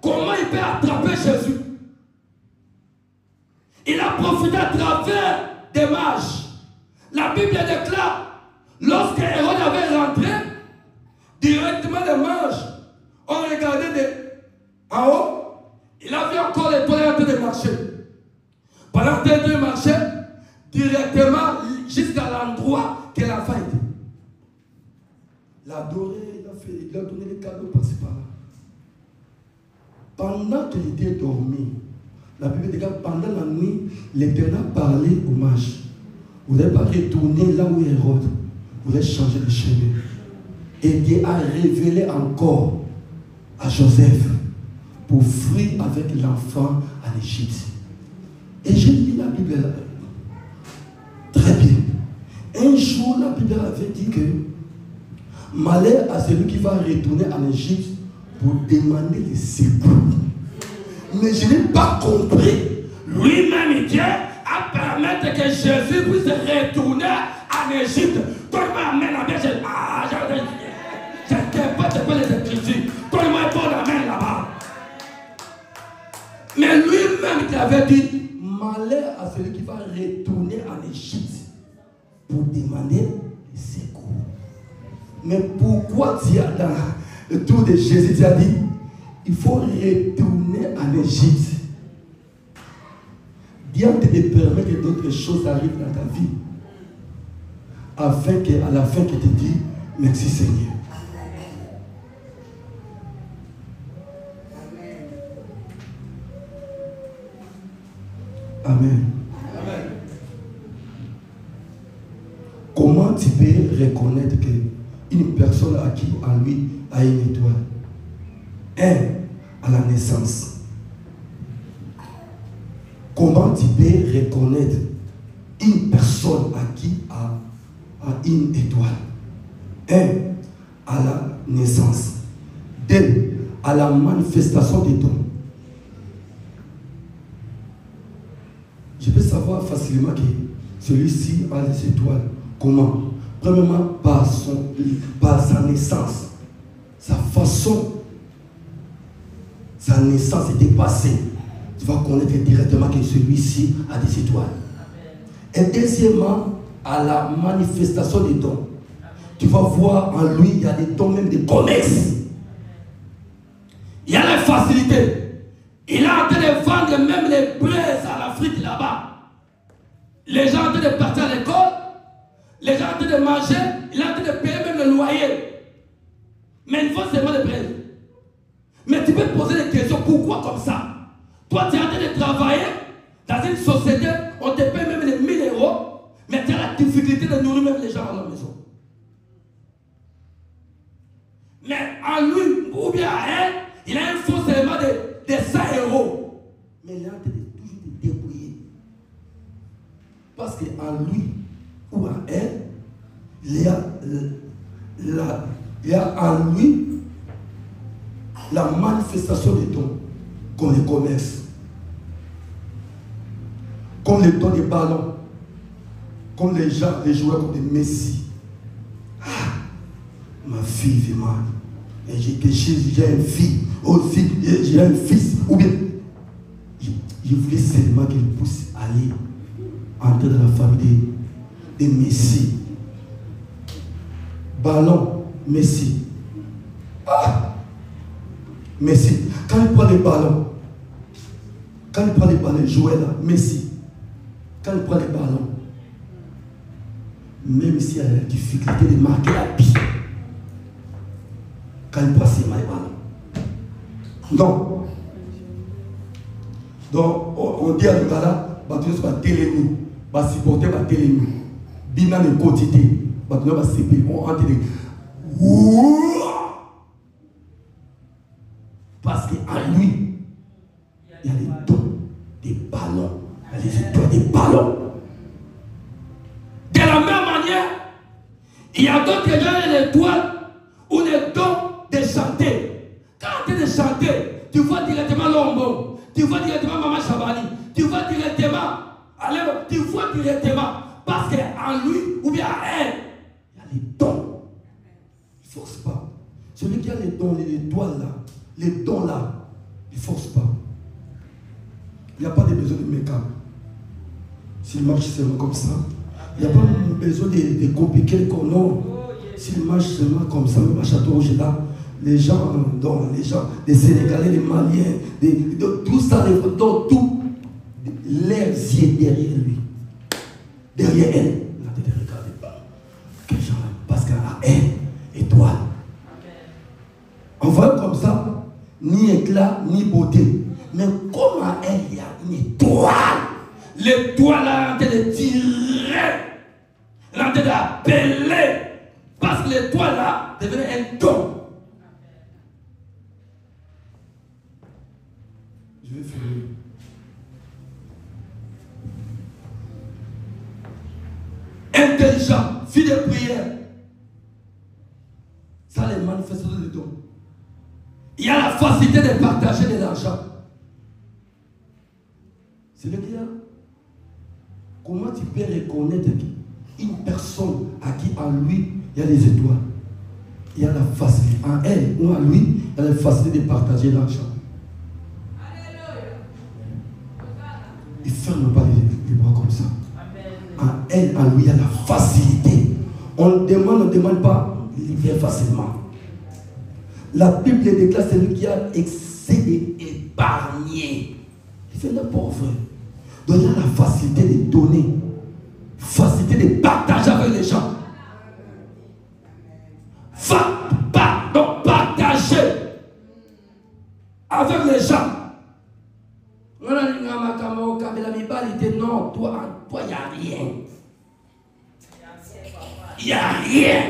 comment il peut attraper Jésus. Il a profité à travers des mages. La Bible déclare, lorsque Hérode avait rentré, directement les mages ont regardé en haut. Il a vu encore l'étoile en train de marcher. Pendant qu'il marchait, directement jusqu'à l'endroit que l'enfant était. L'adoré, il a donné les cadeaux par-ci par-là. Pendant qu'il était dormi, la Bible dit que pendant la nuit, l'Éternel parlait aux mages. Vous n'allez pas retourner là où Hérode. Vous allez changer de chemin. Et Dieu a révélé encore à Joseph pour fuir avec l'enfant en Égypte. Et j'ai lu la Bible là. Très bien. Un jour, la Bible avait dit que malheur à celui qui va retourner en Égypte pour demander le secours. Mais je n'ai pas compris. Lui-même, Dieu a permis que Jésus puisse retourner en Égypte. Toi, il m'amène la Bible. Je n'ai pas les Écritures. Toi, il m'a bon amène là-bas. avait dit, malheur à celui qui va retourner en Égypte pour demander le secours. Mais pourquoi Dieu, dans le tour de Jésus, Dieu a dit, il faut retourner en Égypte. Dieu te permet que d'autres choses arrivent dans ta vie. Afin qu'à la fin, qu'il te dise, merci Seigneur. Amen. Amen. Comment tu peux reconnaître qu'une personne à qui en lui a une étoile? À la naissance. Comment tu peux reconnaître une personne à qui a une étoile? À la naissance. 2. À la manifestation des dons. Je peux savoir facilement que celui-ci a des étoiles. Comment? Premièrement, par sa naissance. Sa façon. Sa naissance est dépassée. Tu vas connaître directement que celui-ci a des étoiles. Et deuxièmement, à la manifestation des dons. Tu vas voir en lui, il y a des dons même de commerce. Il y a la facilité. Il est en train de vendre même les braises à l'Afrique là-bas. Les gens sont en train de partir à l'école. Les gens sont en train de manger. Il est en train de payer même le loyer. Mais il faut seulement des braises. Mais tu peux te poser des questions. Pourquoi comme ça? Toi, tu es en train de travailler dans une société. On te paye même les 1000 €. Mais tu as la difficulté de nourrir même les gens à la maison. Mais en lui, ou bien à elle, il a un fonds seulement de 100 €. Mais il est en train de toujours te débrouiller. Parce qu'en lui ou en elle, il y a en lui la manifestation des dons, comme les commerces, comme les dons des ballons, comme les gens, les joueurs comme des Messi. Ah, ma fille vit mal. Et j'ai une fille aussi, j'ai un fils. Ou bien, je voulais seulement qu'il puisse aller entrer dans la famille de Messi. Ballon, Messi. Ah! Messi. Quand il prend les ballons, jouer là, Messi. Quand il prend les ballons, même s'il y a la difficulté de marquer la bille, quand il prend ses mains les ballons. Donc, on dit à l'Uganda, tu vas télénu, tu vas supporter la télénu. Bina le quotidien, tu vas séparer, on entre les. Parce qu'en lui, il y a les dons des ballons, il y a les étoiles des ballons. De la même manière, il y a d'autres gens qui ont les étoiles ou les dons de chanter. Quand tu es de chanter, tu vois directement l'ombo, tu vois directement Maman Chabani, tu vois directement, parce qu'en lui ou bien à elle, il y a les dons. Il ne force pas. Celui qui a les dons, les étoiles là, les dons là, il ne force pas. Il n'y a pas de besoin de make-up. S'il marche seulement comme ça, il n'y a pas besoin de compliquer le non. S'il marche seulement comme ça, même à Château-Rouge là, les gens, les Sénégalais, les Maliens, tout ça, dans tout, leurs yeux derrière lui. Derrière elle. Là, tu ne regardes pas. Quel genre, parce qu'elle a elle, étoile. On voit comme ça, ni éclat, ni beauté. Mais comme à elle, il y a une étoile. L'étoile là, elle est en train de tirer. Elle est en train d'appeler. Parce que l'étoile là, devenait un don. Je vais finir. Intelligent, fille de prière. Ça, les manifestations de dons. Il y a la facilité de partager de l'argent. C'est le dire. Comment tu peux reconnaître une personne à qui en lui il y a des étoiles? Il y a la facilité. En elle ou en lui, il y a la facilité de partager l'argent. Ferme pas les bras comme ça. Amen. En elle, en lui, il y a la facilité. On ne demande pas, il vient facilement. La Bible déclare celui qui a excédé, épargné. Il fait le pauvre. Donc il y a la facilité de donner, facilité de partager avec les gens. Donc partager avec les gens. Non, toi, il n'y a rien. Il n'y a rien.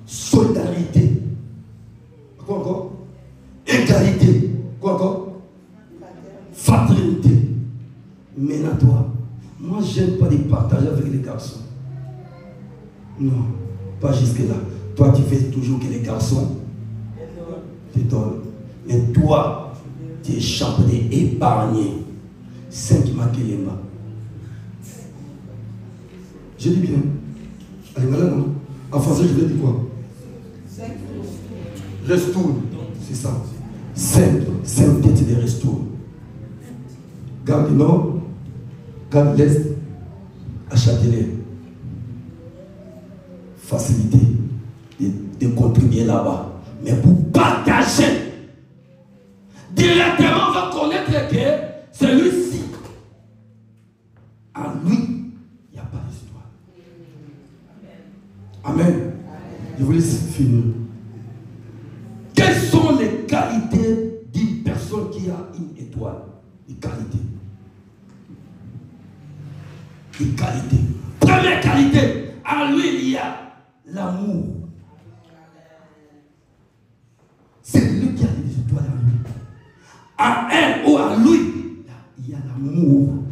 Solidarité. Quoi encore? Égalité. Quoi encore? Fraternité. Maintenant, toi, moi, j'aime pas les partager avec les garçons. Non, pas jusque-là. Toi, tu fais toujours que les garçons te donnent. Mais toi, tu es champion épargné. 5 maquillés. Je dis bien. Allez, voilà, non? En français, je vais dire quoi? Restour. C'est ça. 5 têtes de restour. Garde du Nord, garde l'Est, à Châtelet. Facilité de contribuer là-bas. Mais pour partager, directement, on va connaître que celui-ci, en lui, il n'y a pas d'histoire. Amen. Je vous laisse finir. Quelles sont les qualités d'une personne qui a une étoile? Les qualités. Les qualités. Première qualité, en lui, il y a l'amour. C'est lui qui a les étoiles en lui. En elle ou en lui, il y a l'amour.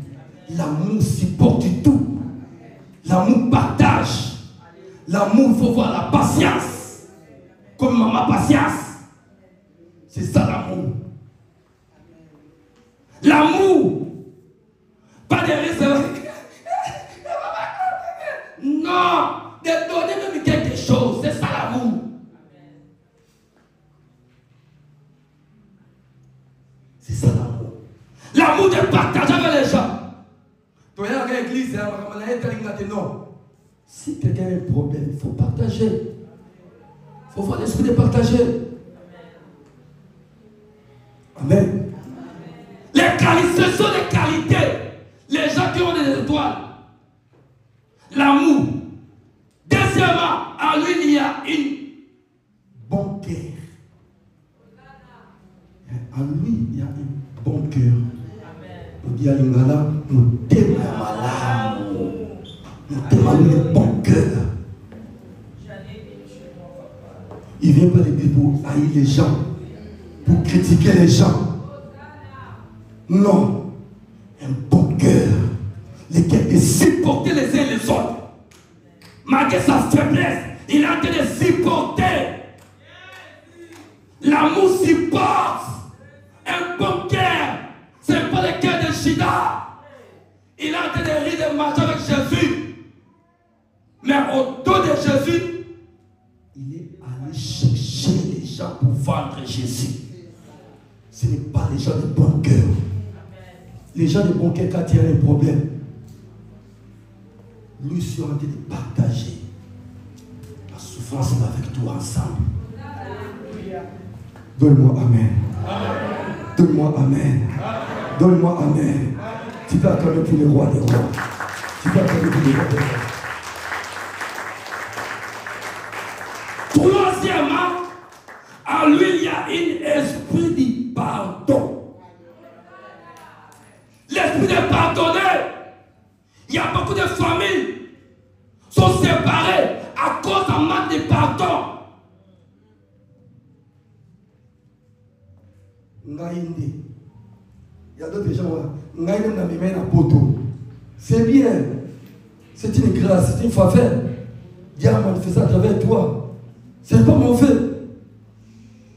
L'amour supporte tout. L'amour partage. L'amour, il faut voir la patience. Comme maman patience. C'est ça l'amour. L'amour. Pas de risque. Non. De donner même quelque chose. C'est ça l'amour. C'est ça l'amour. L'amour de partager avec les gens. Tu regardes à l'église, non. Si quelqu'un a un problème, il faut partager. Il faut voir l'esprit de partager. Amen. Les qualités, ce sont les qualités. Les gens qui ont des étoiles. L'amour. Deuxièmement, en lui, il y a une bon cœur. En lui, il y a un bon cœur. On dit à l'Ingala, nous t'aimons à l'amour. Nous t'aimons le bon cœur. Il ne vient pas de pour haïr les gens, pour critiquer les gens. Non. Un bon cœur. Lequel de supporter les uns les autres. Malgré sa faiblesse, il a en train de supporter. L'amour supporte. Un bon cœur. Ce n'est pas le cœur de Shida. Il a en train de rire de manger avec Jésus. Mais autour de Jésus, il est allé chercher les gens pour vendre Jésus. Ce n'est pas les gens de bon cœur. Les gens de bon cœur, quand il y a un problème, lui sera en train de partager la souffrance avec toi ensemble. Donne-moi Amen. Donne-moi Amen. Donne-moi Amen. Tu peux acclamer pour les rois des rois. Tu peux acclamer pour les rois des rois. Troisièmement, en lui, il y a un esprit de pardon. L'esprit de pardonner. Il y a beaucoup de familles qui sont séparées à cause d'un manque de pardon. Il y a d'autres gens c'est bien. C'est une grâce, c'est une faveur. Dieu a manifesté à travers toi. Ce n'est pas mauvais.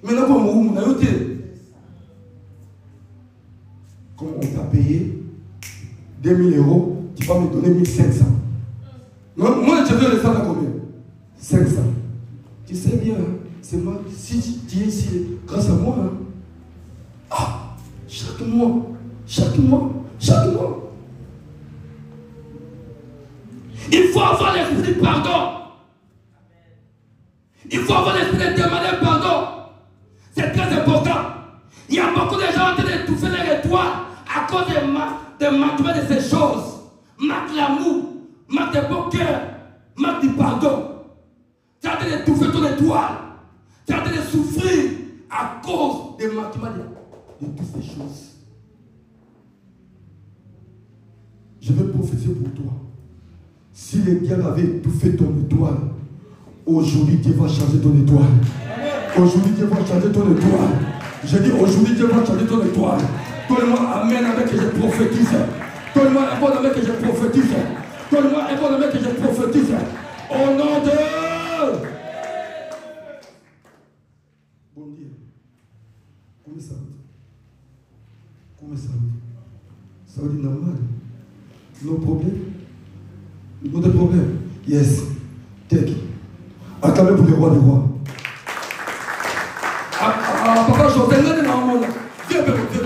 Maintenant, comme on a eu, comme on t'a payé 2000 €, tu vas me donner 1500. Moi, je veux le faire à combien? 500. Tu sais bien, c'est moi. Si tu es ici, grâce à moi. Chaque mois. des manquements de ces choses. Manque l'amour, manque de bon cœur, manque du pardon. Tu es en train d'étouffer ton étoile. Tu es en train de souffrir à cause des manquements de toutes ces choses. Je vais prophétiser pour toi. Si le diable avait étouffé ton étoile, aujourd'hui Dieu va changer ton étoile. Aujourd'hui Dieu va changer ton étoile. Je dis aujourd'hui Dieu va changer ton étoile. Donne-moi amen avec que je prophétise. Donne-moi un bon amen que je prophétise. Donne-moi un bon amen que je prophétise. Au nom de... Bon Dieu. Comment ça va? Comment ça va? Ça va dire normal. No problème. Not a problème. Yes. Take. Acclamez pour le roi des rois. Papa, je t'ai dans le monde. Viens, prophète,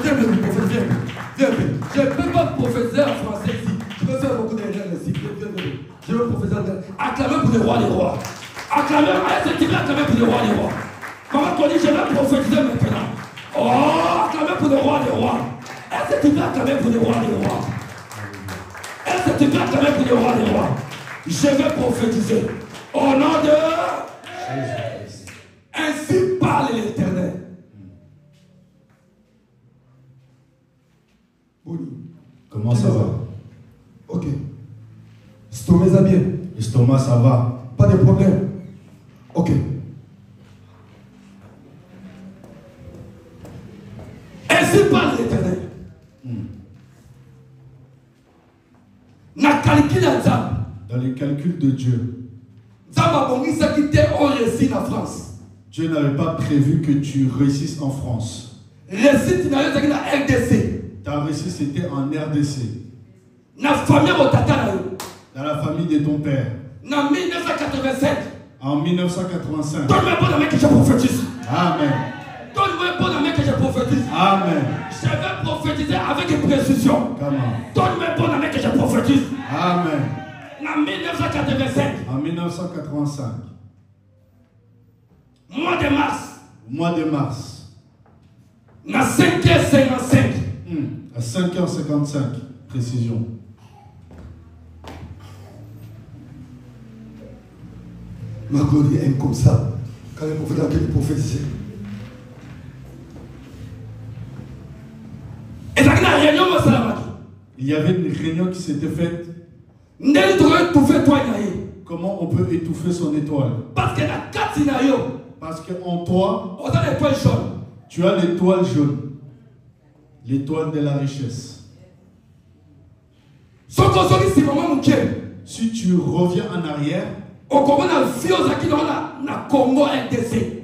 viens. Je ne peux pas prophétiser en français ici. Je vais faire beaucoup d'erreurs ici. Je vais prophétiser en français. Acclamez pour le roi des rois. Acclamez. Est-ce que tu veux acclamer pour le roi des rois? Maman te dit, je vais prophétiser maintenant. Oh, acclamez pour le roi des rois. Est-ce que tu veux acclamer pour le roi des rois? Est-ce que tu veux acclamer pour le roi des rois? Je vais prophétiser. Au nom de Jésus. Ainsi parle l'Éternel. Comment ça va? Ok. Estomac, ça bien. Estomac, ça va. Pas de problème. Ok. Ainsi parle l'Éternel. Dans les calculs de Dieu, Dieu n'avait pas prévu que tu réussisses en France. Ta réussite c'était en RDC. Dans la famille de ton père. En 1985. Donne-moi un bon amen que je prophétise. Amen. Donne-moi un bon amen que je prophétise. Amen. Je vais prophétiser avec précision. Donne-moi un bon amen que je prophétise. Amen. En 1985. En 1985. Mois de mars. Mois de mars. À 5h55. À 5h55. Précision. Ma gloire est comme ça. Quand le prophète a été prophétisé. Il y avait une réunion qui s'était faite. Comment on peut étouffer son étoile? Parce qu'en toi, tu as l'étoile jaune. L'étoile de la richesse. Si tu reviens en arrière,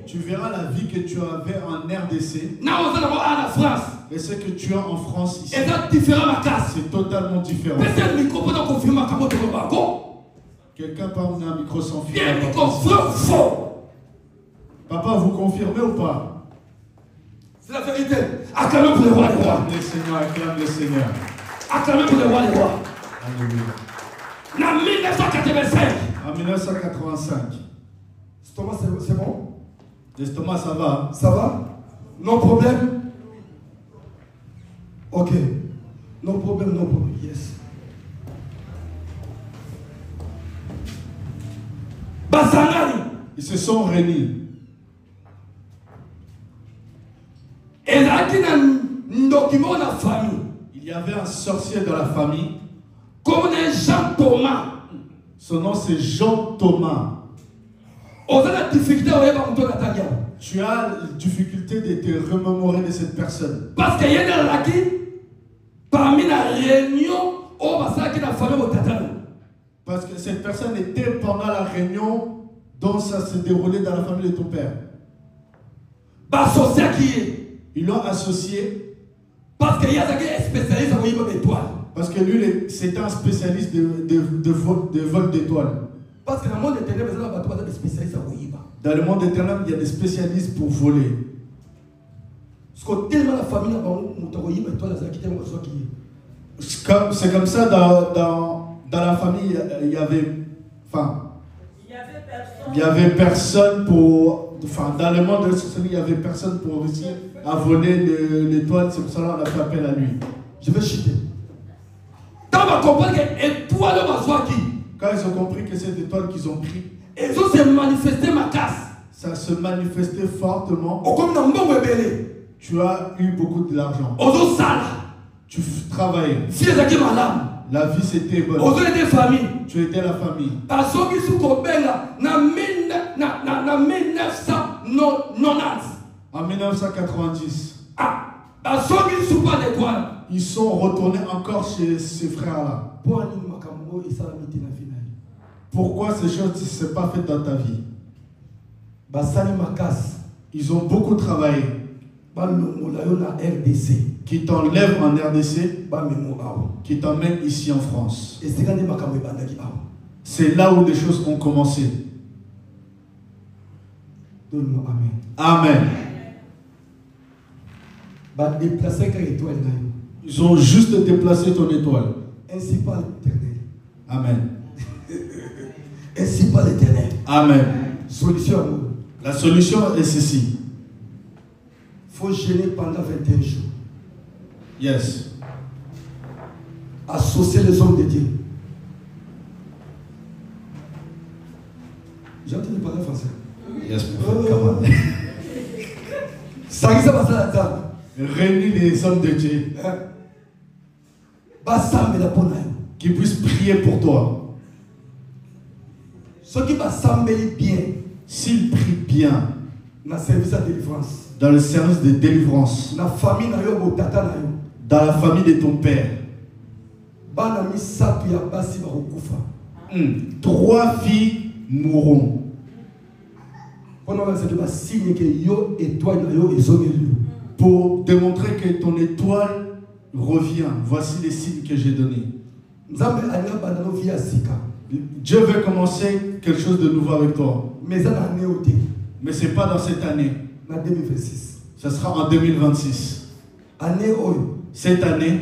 tu verras la vie que tu avais en RDC et ce que tu as en France ici. C'est totalement différent. Quelqu'un parle d'un micro sans fil. Papa, vous confirmez ou pas? C'est la vérité. Acclamez pour le roi des rois. Acclame le Seigneur, acclame le Seigneur. Acclamez pour le roi des rois. Alléluia. En 1985. En 1985. L'estomac, c'est bon? L'estomac, ça va? Ça va? Non problème? Ok. Non problème, non problème. Yes. Basangani. Ils se sont réunis. Et là, il y avait un sorcier dans la famille. Comme Jean Thomas. Son nom c'est Jean Thomas. Tu as la difficulté de te remémorer de cette personne. Parce qu'il y a là parmi la réunion, parce que cette personne était pendant la réunion dont ça s'est déroulé dans la famille de ton père. Ils l'ont associé parce qu'il y a un spécialiste en vol d'étoiles. Parce que lui, c'était un spécialiste de vol d'étoiles. Parce que dans le monde éternel, il y a des spécialistes en vol. Dans le monde éternel, il y a des spécialistes pour voler. C'est comme ça dans la famille, il y avait. Enfin. Il y avait personne pour. Enfin, dans le monde de la société, il y avait personne pour réussir à voler l'étoile. C'est pour ça qu'on a fait appel à lui. je vais chuter. Quand ils ont compris que cette étoile qu'ils ont pris, ils ont se manifesté ma casse. Ça se manifestait fortement. Tu as eu beaucoup de l'argent. Tu travaillais. La vie c'était bonne. Tu étais la famille. En 1990. Ils sont retournés encore chez ces frères-là. Pourquoi ces choses ne se sont pas faites dans ta vie? Ils ont beaucoup travaillé. Qui t'enlèvent en RDC, qui t'emmènent ici en France. C'est là où les choses ont commencé. Amen. Ils ont juste déplacé ton étoile. Ainsi par l'Éternel. Amen. Ainsi par l'Éternel. Amen. Solution. La solution est ceci. Il faut jeûner pendant 21 jours. Yes. Associer les hommes de Dieu. J'ai entendu parler français. Yes, ça qui passe là. Réunis les hommes de Dieu. Qui puissent prier pour toi. Ceux qui s'assembler bien. S'ils prient bien. Dans le service de délivrance. Dans la famille de ton père. 3 filles mourront. Pour démontrer que ton étoile revient. Voici les signes que j'ai donnés. Dieu veut commencer quelque chose de nouveau avec toi. Mais ce n'est pas dans cette année. Ce sera en 2026. Cette année,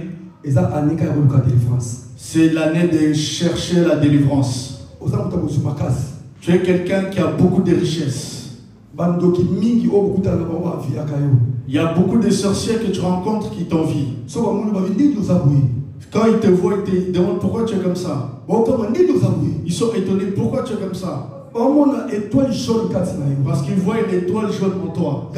c'est l'année de chercher la délivrance. Tu es quelqu'un qui a beaucoup de richesses. Il y a beaucoup de sorciers que tu rencontres qui t'envient. Quand ils te voient, ils te demandent pourquoi tu es comme ça. Ils sont étonnés pourquoi tu es comme ça. Parce qu'ils voient une étoile jaune en toi.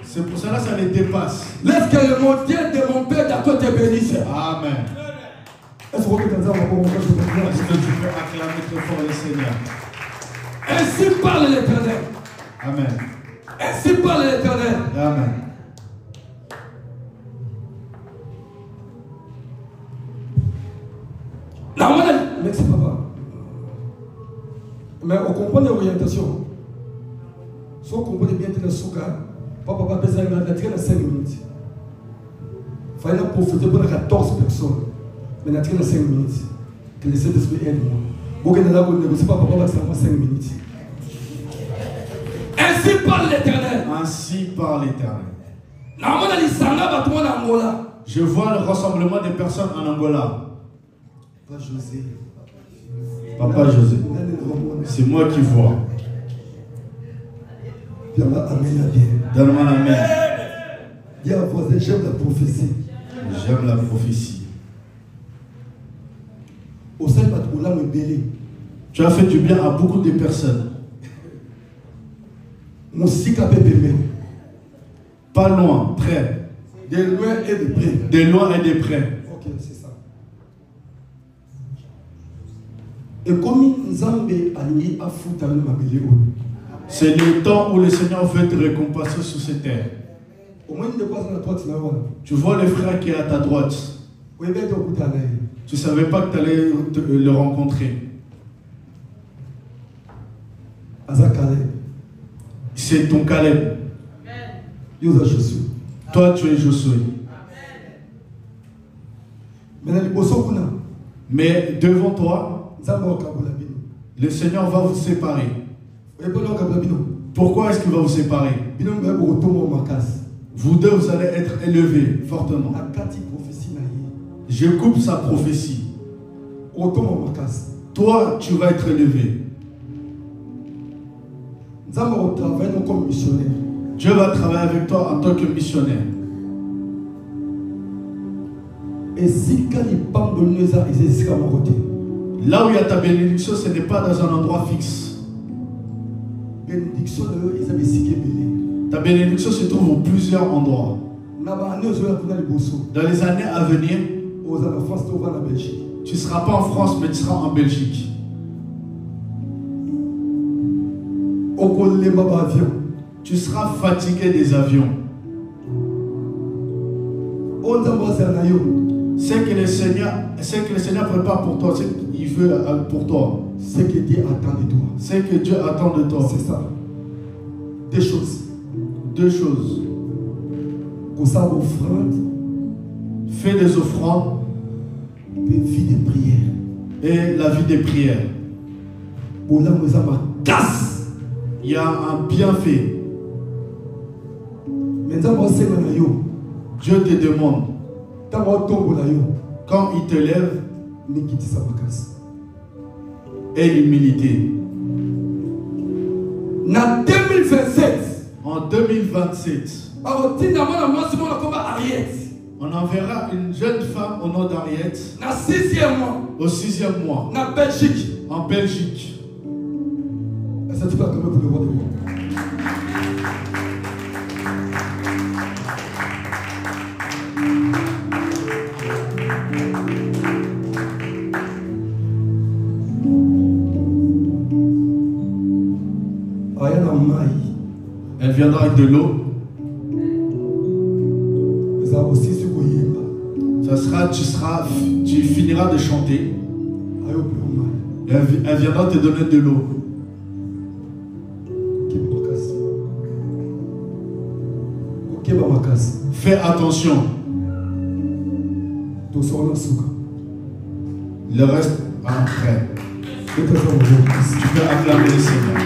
C'est pour cela que ça les dépasse. Laisse que le Dieu de mon Père d'accord te bénisse. Amen. Est-ce que tu peux acclamer très fort le Seigneur? Ainsi parle l'Éternel. Amen. Ainsi parle l'Éternel. Amen. Merci papa. Mais on comprend l'orientation. Si on comprend bien le souka, papa va passer la traîne à 5 minutes. Il fallait profiter pour 14 personnes. Mais la traîne à 5 minutes. Que le Saint-Esprit aide moi. Beaucoup de gens ne négocient pas, papa va seulement 5 minutes. Ainsi parle l'Éternel. Ainsi parle l'Éternel. Je vois le rassemblement des personnes en Angola. Papa José. Papa José. C'est moi qui vois. Donne-moi la main. Dis à voisin, j'aime la prophétie. J'aime la prophétie. Tu as fait du bien à beaucoup de personnes. Pas loin, près. De loin et de près. De loin et de près. Ok, c'est ça. Et comme Nzambe aligné à foutre avec ma belle. C'est le temps où le Seigneur veut te récompenser sur cette terre. Tu vois le frère qui est à ta droite. Tu ne savais pas que tu allais le rencontrer. C'est ton Caleb. Toi, tu es Josué. Mais devant toi, le Seigneur va vous séparer. Pourquoi est-ce qu'il va vous séparer? Vous deux, vous allez être élevés fortement. Je coupe sa prophétie. Toi, tu vas être élevé. Dieu va travailler avec toi en tant que missionnaire. Là où il y a ta bénédiction, ce n'est pas dans un endroit fixe. Ta bénédiction se trouve en plusieurs endroits. Dans les années à venir, tu ne seras pas en France, mais tu seras en Belgique. Tu seras fatigué des avions. C'est que le Seigneur prépare pour toi, c'est qu'il veut pour toi. C'est que Dieu attend de toi. C'est que Dieu attend de toi. C'est ça. Deux choses. Deux choses. Fais des offrandes. Et vie de prière. Et la vie des prières. Il y a un bienfait. Dieu te demande. Quand il te lève, et l'humilité. En 2027, on enverra une jeune femme au nom d'Ariette au 6e mois en Belgique. Est-ce que tu peux acclamer pour le roi de moi? Elle viendra avec de l'eau. Tu finiras de chanter. Elle viendra te donner de l'eau. Fais attention. Le reste après. Tu peux acclamer le Seigneur.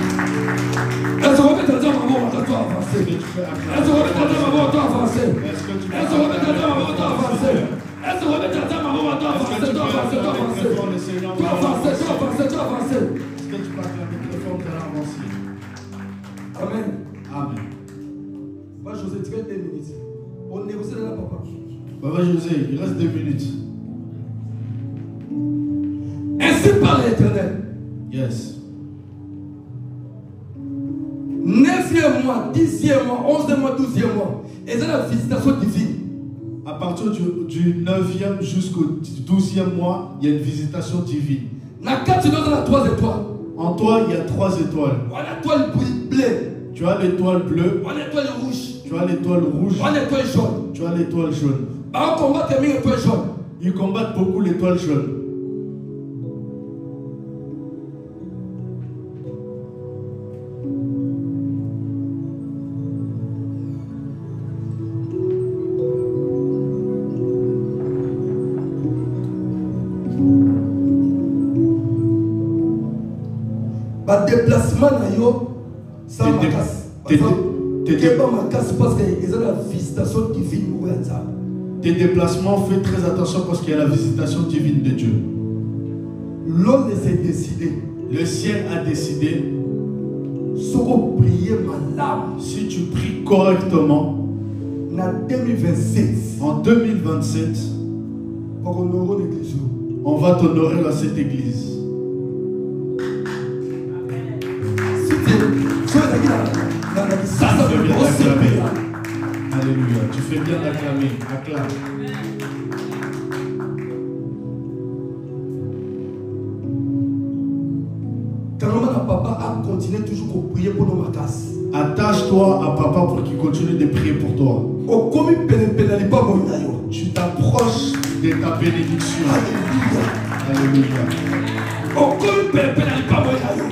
Est-ce que tu peux avancer? Est-ce que tu peux avancer? Amen. Amen. Papa José, tu as 2 minutes. On négocie là, papa. Papa José, il reste 2 minutes. Ainsi parle l'Éternel. Yes. 9e mois, 10e mois, 11e mois, 12e mois. Et c'est la visitation divine. À partir du 9e jusqu'au 12e mois, il y a une visitation divine. En toi, il y a 3 étoiles. Tu as l'étoile bleue. Tu as l'étoile rouge. Tu as l'étoile jaune. Ils combattent beaucoup l'étoile jaune. Déplacement ça m'a casse. Parce qu'il y a la visitation divine. Tes déplacements, fais très attention parce qu'il y a la visitation divine de Dieu. L'homme s'est décidé. Le ciel a décidé. Si tu pries correctement, en 2027, on va t'honorer à cette église. Ça fait bien d'acclamer. Alléluia. Tu fais bien d'acclamer. Acclame. Papa a continué toujours pour prier pour nos macasses. Attache-toi à papa pour qu'il continue de prier pour toi. Tu t'approches de ta bénédiction. Alléluia.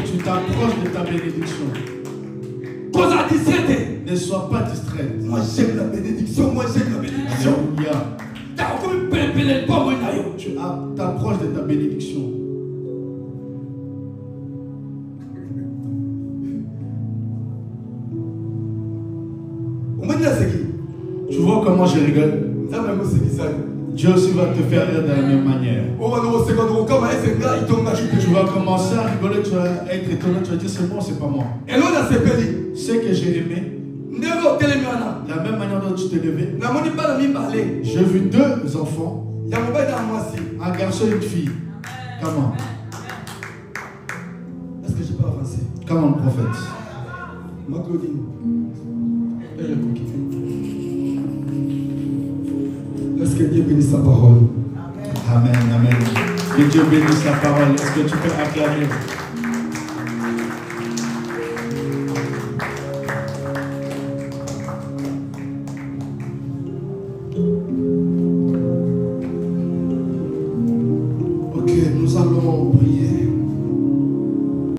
Tu t'approches de ta bénédiction. Ne sois pas distraite. Moi j'aime la bénédiction. Alléluia. Tu t'approches de ta bénédiction. Tu vois comment je rigole? Dieu aussi va te faire rire de la même manière. Tu vas commencer à rigoler, tu vas être étonné, tu vas dire c'est moi, c'est pas moi. Ce que j'ai aimé, la même manière dont tu t'es levé, j'ai vu 2 enfants. Un garçon et une fille. Comment? Est-ce que je peux avancer? Comment, prophète? Ma Claudine, elle est coquille. Est-ce que Dieu bénisse sa parole? Amen, amen. Que Dieu bénisse sa parole. Est-ce que tu peux acclamer?